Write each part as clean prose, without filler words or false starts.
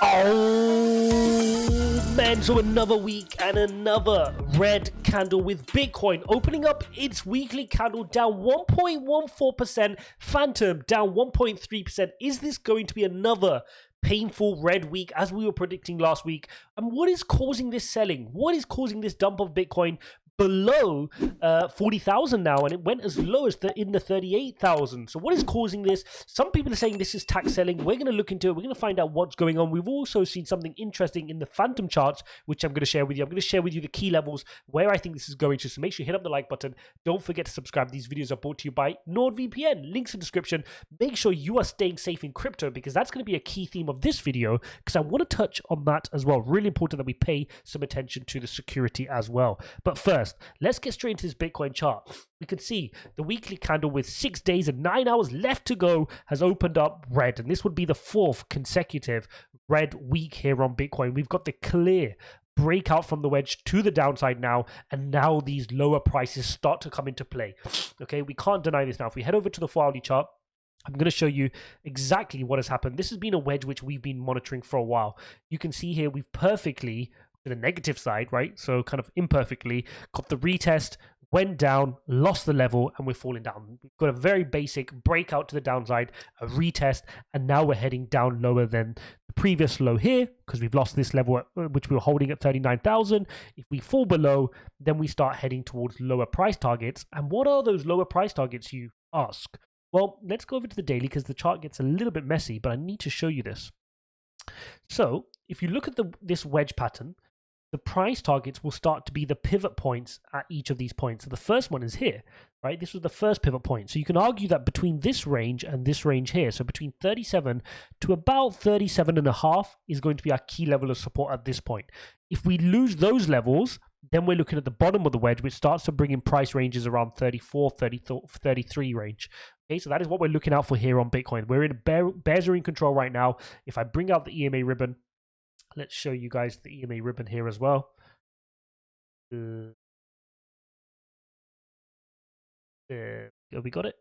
Oh man, so another week and another red candle with Bitcoin opening up its weekly candle down 1.14%, Phantom down 1.3%. Is this going to be another painful red week as we were predicting last week? And what is causing this selling? What is causing this dump of Bitcoin below 40,000 now, and it went as low as in the 38,000. So what is causing this? Some people are saying this is tax selling. We're going to look into it. We're going to find out what's going on. We've also seen something interesting in the Phantom charts, which I'm going to share with you. I'm going to share with you the key levels where I think this is going to. So make sure you hit up the like button. Don't forget to subscribe. These videos are brought to you by NordVPN. Links in the description. Make sure you are staying safe in crypto, because that's going to be a key theme of this video, because I want to touch on that as well. Really important that we pay some attention to the security as well. But first, let's get straight into this Bitcoin chart. We can see the weekly candle with 6 days and 9 hours left to go has opened up red, and this would be the fourth consecutive red week here on Bitcoin. We've got the clear breakout from the wedge to the downside now, and now these lower prices start to come into play. Okay, we can't deny this now. If we head over to the 4-hourly chart, I'm going to show you exactly what has happened. This has been a wedge which we've been monitoring for a while. You can see here we've perfectly, to the negative side, right? So kind of imperfectly got the retest, went down, lost the level, and we're falling down. We've got a very basic breakout to the downside, a retest, and now we're heading down lower than the previous low here, because we've lost this level which we were holding at 39,000. If we fall below, then we start heading towards lower price targets. And what are those lower price targets, you ask? Well, let's go over to the daily, because the chart gets a little bit messy, but I need to show you this. So if you look at this wedge pattern, the price targets will start to be the pivot points at each of these points. So the first one is here, right? This was the first pivot point. So you can argue that between this range and this range here, so between 37 to about 37.5 is going to be our key level of support at this point. If we lose those levels, then we're looking at the bottom of the wedge, which starts to bring in price ranges around 34, 33 range. Okay, so that is what we're looking out for here on Bitcoin. We're in bears are in control right now. If I bring out the EMA ribbon, let's show you guys the EMA ribbon here as well. There we got it.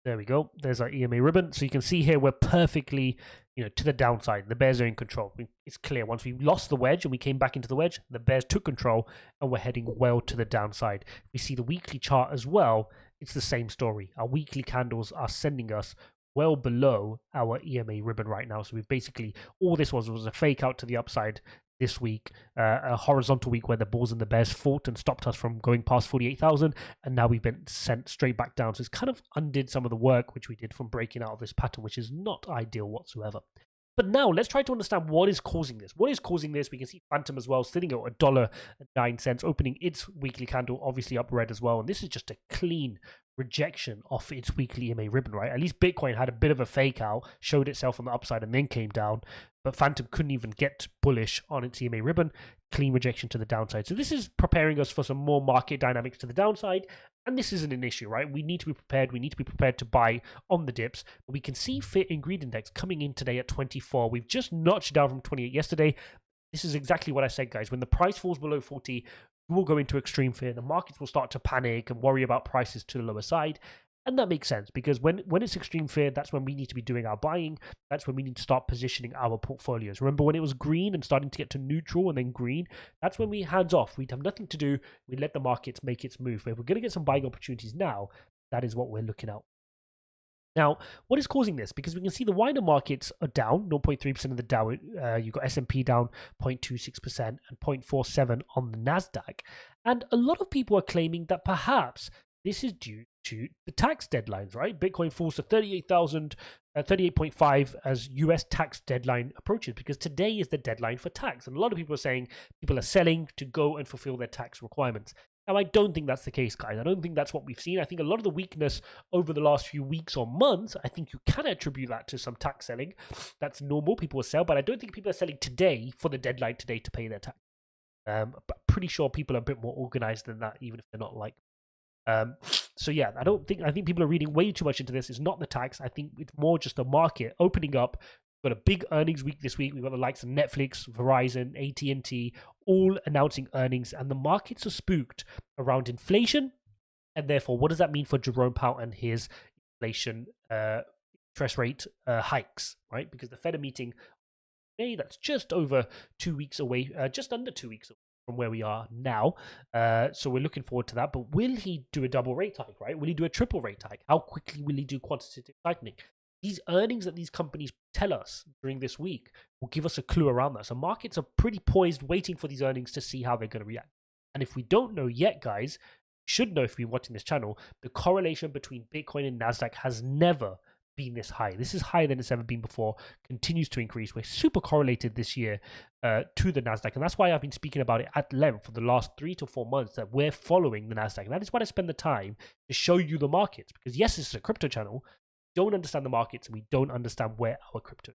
There we go. There's our EMA ribbon. So you can see here we're perfectly, to the downside. The bears are in control. It's clear. Once we lost the wedge and we came back into the wedge, the bears took control and we're heading well to the downside. We see the weekly chart as well. It's the same story. Our weekly candles are sending us well below our EMA ribbon right now. So we've basically, all this was a fake out to the upside this week, a horizontal week where the bulls and the bears fought and stopped us from going past 48,000, and now we've been sent straight back down. So it's kind of undid some of the work which we did from breaking out of this pattern, which is not ideal whatsoever. But now let's try to understand what is causing this. What is causing this? We can see Phantom as well, sitting at $1.09, opening its weekly candle, obviously up red as well. And this is just a clean rejection off its weekly EMA ribbon, right? At least Bitcoin had a bit of a fake out, showed itself on the upside and then came down. But Phantom couldn't even get bullish on its EMA ribbon. Clean rejection to the downside. So this is preparing us for some more market dynamics to the downside. And this isn't an issue, right? We need to be prepared. We need to be prepared to buy on the dips. But we can see Fit and Greed Index coming in today at 24. We've just notched down from 28 yesterday. This is exactly what I said, guys. When the price falls below 40, we will go into extreme fear. The markets will start to panic and worry about prices to the lower side. And that makes sense, because when it's extreme fear, that's when we need to be doing our buying. That's when we need to start positioning our portfolios. Remember when it was green and starting to get to neutral and then green? That's when we hands off. We'd have nothing to do. We let the markets make its move. But if we're going to get some buying opportunities now, that is what we're looking at. Now, what is causing this? Because we can see the wider markets are down 0.3% of the Dow. You've got S&P down 0.26% and 0.47% on the NASDAQ. And a lot of people are claiming that perhaps this is due to the tax deadlines, right? Bitcoin falls to 38.5 as US tax deadline approaches, because today is the deadline for tax. And a lot of people are saying people are selling to go and fulfill their tax requirements. Now, I don't think that's the case, guys. I don't think that's what we've seen. I think a lot of the weakness over the last few weeks or months, I think you can attribute that to some tax selling. That's normal. People will sell, but I don't think people are selling today for the deadline today to pay their tax. But pretty sure people are a bit more organized than that, even if they're not like. So yeah, I think people are reading way too much into this. It's not the tax. I think it's more just the market opening up. We've got a big earnings week this week. We've got the likes of Netflix, Verizon, AT&T, all announcing earnings, and the markets are spooked around inflation. And therefore, what does that mean for Jerome Powell and his inflation interest rate hikes, right? Because the Fed are meeting May, that's just over 2 weeks away, just under 2 weeks away from where we are now. So we're looking forward to that. But will he do a double rate hike, right? Will he do a triple rate hike? How quickly will he do quantitative tightening? These earnings that these companies tell us during this week will give us a clue around that. So markets are pretty poised, waiting for these earnings to see how they're going to react. And if we don't know yet, guys, you should know if you're watching this channel, the correlation between Bitcoin and NASDAQ has never been this high. This is higher than it's ever been before, continues to increase. We're super correlated this year to the NASDAQ. And that's why I've been speaking about it at length for the last 3 to 4 months, that we're following the NASDAQ. And that is why I spend the time to show you the markets. Because yes, this is a crypto channel. We don't understand the markets and we don't understand where our crypto is.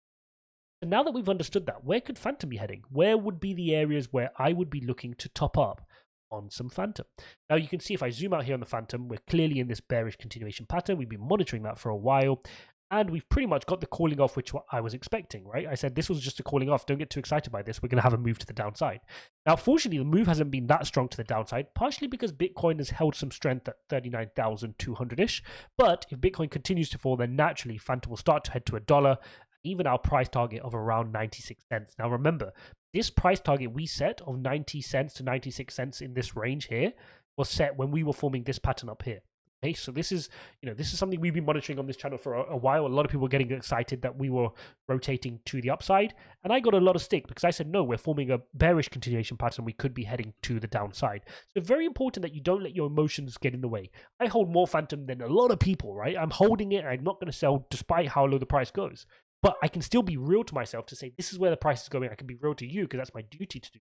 So now that we've understood that, where could FANTOM be heading? Where would be the areas where I would be looking to top up on some FANTOM? Now you can see if I zoom out here on the FANTOM, we're clearly in this bearish continuation pattern. We've been monitoring that for a while. And we've pretty much got the calling off which I was expecting, right? I said this was just a calling off. Don't get too excited by this. We're going to have a move to the downside. Now, fortunately, the move hasn't been that strong to the downside, partially because Bitcoin has held some strength at 39,200-ish. But if Bitcoin continues to fall, then naturally, FANTOM will start to head to $1, even our price target of around 96 cents. Now, remember, this price target we set of 90 cents to 96 cents in this range here was set when we were forming this pattern up here. Okay, so this is something we've been monitoring on this channel for a while. A lot of people were getting excited that we were rotating to the upside, and I got a lot of stick because I said no, we're forming a bearish continuation pattern. We could be heading to the downside. So very important that you don't let your emotions get in the way. I hold more FANTOM than a lot of people, right? I'm holding it. I'm not going to sell despite how low the price goes, but I can still be real to myself to say this is where the price is going. I can be real to you because that's my duty to do.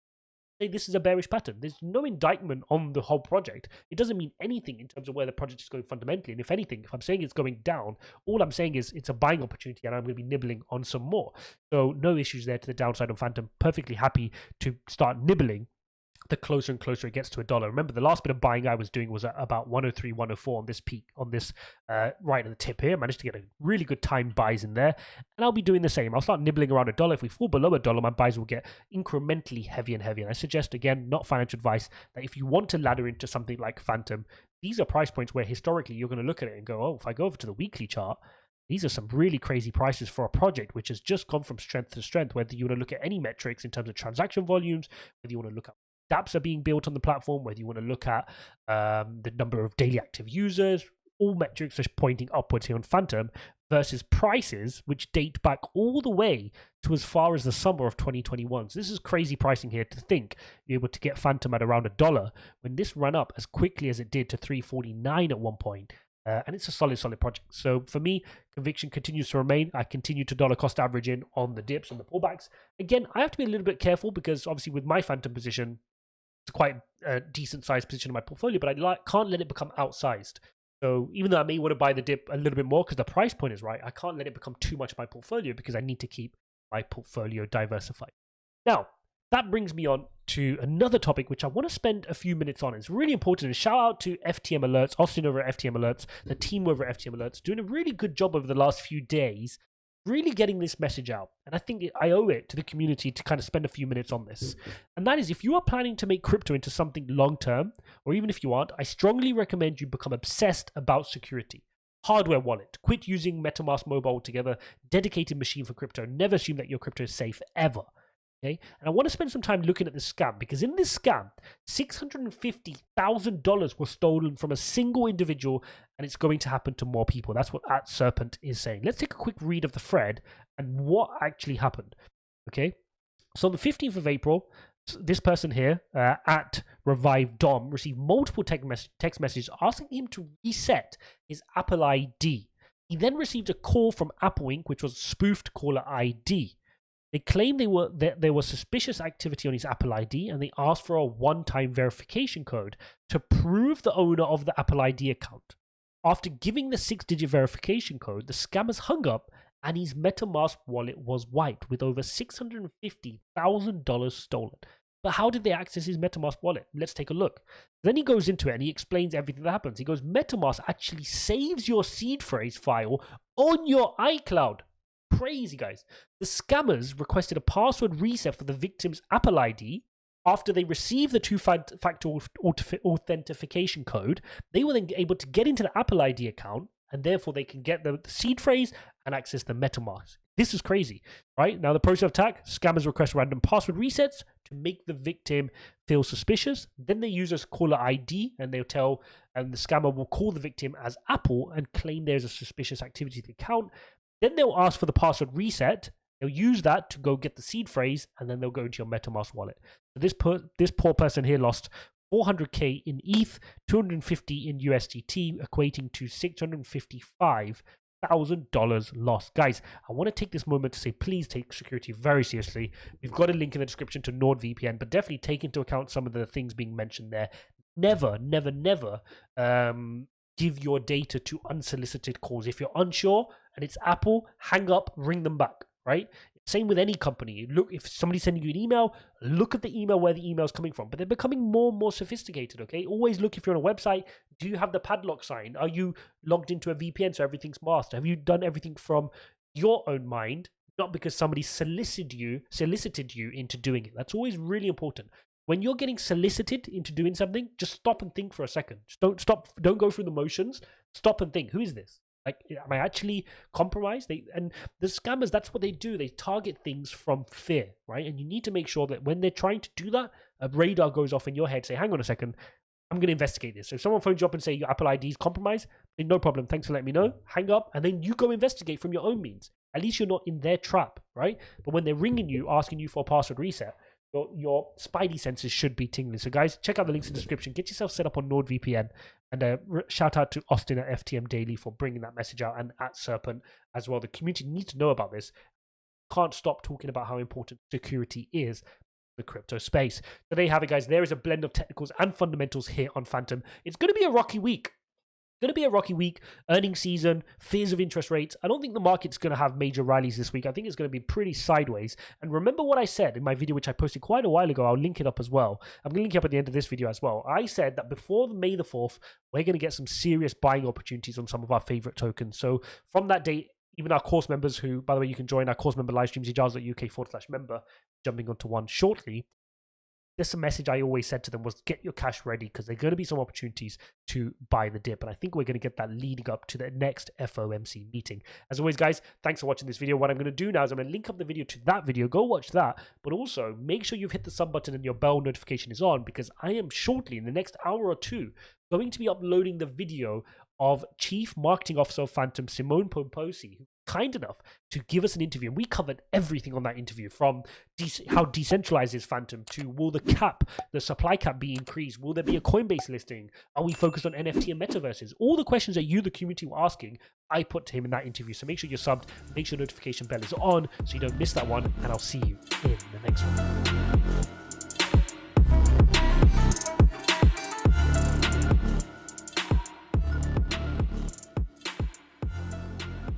Say this is a bearish pattern. There's no indictment on the whole project. It doesn't mean anything in terms of where the project is going fundamentally. And if anything, if I'm saying it's going down, all I'm saying is it's a buying opportunity and I'm going to be nibbling on some more. So no issues there to the downside on FANTOM. Perfectly happy to start nibbling the closer and closer it gets to $1. Remember, the last bit of buying I was doing was at about 103, 104 on this peak, on this right at the tip here. I managed to get a really good time buys in there, and I'll be doing the same. I'll start nibbling around $1. If we fall below $1, my buys will get incrementally heavier and heavier. And I suggest, again, not financial advice, that if you want to ladder into something like FANTOM, these are price points where historically you're going to look at it and go, oh, if I go over to the weekly chart, these are some really crazy prices for a project which has just gone from strength to strength, whether you want to look at any metrics in terms of transaction volumes, whether you want to look at dApps are being built on the platform, whether you want to look at the number of daily active users, all metrics are pointing upwards here on FANTOM versus prices which date back all the way to as far as the summer of 2021. So this is crazy pricing here to think you're able to get FANTOM at around $1 when this ran up as quickly as it did to $3.49 at one point. And it's a solid project. So for me, conviction continues to remain. I continue to dollar cost average in on the dips and the pullbacks. Again, I have to be a little bit careful because obviously with my FANTOM position, it's quite a decent sized position in my portfolio, but I can't let it become outsized. So even though I may want to buy the dip a little bit more because the price point is right, I can't let it become too much of my portfolio because I need to keep my portfolio diversified. Now, that brings me on to another topic which I want to spend a few minutes on. It's really important, and shout out to FTM Alerts, Austin over at FTM Alerts, the team over at FTM Alerts, doing a really good job over the last few days, really getting this message out. And I think I owe it to the community to kind of spend a few minutes on this. And that is, if you are planning to make crypto into something long-term, or even if you aren't, I strongly recommend you become obsessed about security. Hardware wallet, quit using MetaMask Mobile altogether, dedicated machine for crypto. Never assume that your crypto is safe, ever. Okay, and I want to spend some time looking at this scam, because in this scam, $650,000 was stolen from a single individual, and it's going to happen to more people. That's what @Serpent is saying. Let's take a quick read of the thread and what actually happened. Okay, so on the 15th of April, this person here, at @ReviveDom, received multiple text messages asking him to reset his Apple ID. He then received a call from Apple Inc., which was spoofed caller ID. They claimed there was suspicious activity on his Apple ID, and they asked for a one-time verification code to prove the owner of the Apple ID account. After giving the 6-digit verification code, the scammers hung up, and his MetaMask wallet was wiped with over $650,000 stolen. But how did they access his MetaMask wallet? Let's take a look. Then he goes into it and he explains everything that happens. He goes, MetaMask actually saves your seed phrase file on your iCloud. Crazy, guys. The scammers requested a password reset for the victim's Apple ID. After they received the two-factor authentication code, they were then able to get into the Apple ID account and therefore they can get the seed phrase and access the MetaMask. This is crazy, right? Now, the process of attack, scammers request random password resets to make the victim feel suspicious. Then they use a caller ID, and they'll tell, and the scammer will call the victim as Apple and claim there's a suspicious activity to the account. Then they'll ask for the password reset. They'll use that to go get the seed phrase, and then they'll go into your MetaMask wallet. So this poor person here lost 400k in ETH, 250 in USDT, equating to $655,000 lost. Guys, I want to take this moment to say, please take security very seriously. We've got a link in the description to NordVPN, but definitely take into account some of the things being mentioned there. Never give your data to unsolicited calls. If you're unsure and it's Apple, hang up, ring them back, right? Same with any company. Look, if somebody's sending you an email, look at the email where the email is coming from. But they're becoming more and more sophisticated, okay? Always look if you're on a website, do you have the padlock sign? Are you logged into a VPN so everything's masked? Have you done everything from your own mind, not because somebody solicited you into doing it? That's always really important. When you're getting solicited into doing something, just stop and think for a second. Just don't go through the motions. Stop and think, who is this? Like, am I actually compromised? And the scammers, that's what they do. They target things from fear, right? And you need to make sure that when they're trying to do that, a radar goes off in your head. Say, hang on a second, I'm going to investigate this. So if someone phones you up and say your Apple ID is compromised, then no problem. Thanks for letting me know. Hang up, and then you go investigate from your own means. At least you're not in their trap, right? But when they're ringing you, asking you for a password reset, your spidey senses should be tingling. So guys, check out the links in the description. Get yourself set up on NordVPN. And shout out to Austin at FTM Daily for bringing that message out, and at Serpent as well. The community needs to know about this. Can't stop talking about how important security is in the crypto space. So there you have it, guys. There is a blend of technicals and fundamentals here on Phantom. It's going to be a rocky week. Earnings season, fears of interest rates. I don't think the market's going to have major rallies this week. I think it's going to be pretty sideways. And remember what I said in my video, which I posted quite a while ago. I'll link it up as well. I'm going to link it up at the end of this video as well. I said that before May the 4th, we're going to get some serious buying opportunities on some of our favorite tokens. So from that date, even our course members who, by the way, you can join our course member live streams, ijaz.uk/member, jumping onto one shortly. This message I always said to them was, get your cash ready, because there are going to be some opportunities to buy the dip. And I think we're going to get that leading up to the next FOMC meeting. As always, guys, thanks for watching this video. What I'm going to do now is I'm going to link up the video to that video. Go watch that. But also make sure you've hit the sub button and your bell notification is on, because I am shortly, in the next hour or two, going to be uploading the video of Chief Marketing Officer of Phantom, Simone Pomposi, who was kind enough to give us an interview. And we covered everything on that interview, from how decentralized is Phantom to will the supply cap be increased? Will there be a Coinbase listing? Are we focused on NFT and metaverses? All the questions that you, the community, were asking, I put to him in that interview. So make sure you're subbed, make sure notification bell is on so you don't miss that one, and I'll see you in the next one.